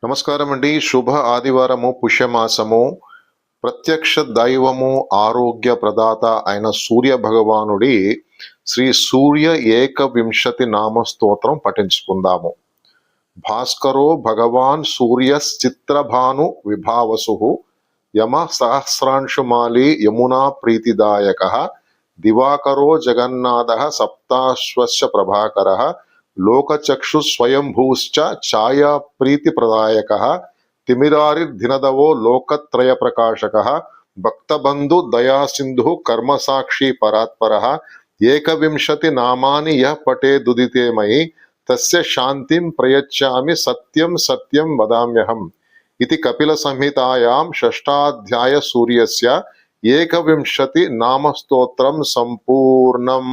నమస్కారం అండి. శుభ ఆదివారము, పుష్యమాసము. ప్రత్యక్ష దైవము, ఆరోగ్య ప్రదాత అయిన సూర్య భగవానుడి శ్రీ సూర్య ఏకవింశతి నామ స్తోత్రం పఠించుకుందాము. భాస్కరో భగవాన్ సూర్యశ్చిత్రభాను విభావసు యమ సహస్రాంశుమాలి యమునా ప్రీతిదాయక దివాకరో జగన్నాథ సప్తాశ్వస్య ప్రభాకర లోకచక్షు స్వయంభూశ్చ ఛాయా ప్రీతి ప్రదాయక తిమిరారిర్ధినదవో లోకత్రయ ప్రకాశక భక్తబంధు దయాసింధు కర్మసాక్షి పరాత్పర ఏకవింశతి నామాని యః పఠేదుదితే మయి తస్య శాంతిం ప్రయచ్చామి సత్యం సత్యం వదామ్యహం ఇది కపిల సంహితాయాం షష్ఠాధ్యాయ సూర్యస్య ఏకవింశతి నామస్తోత్రం సంపూర్ణం.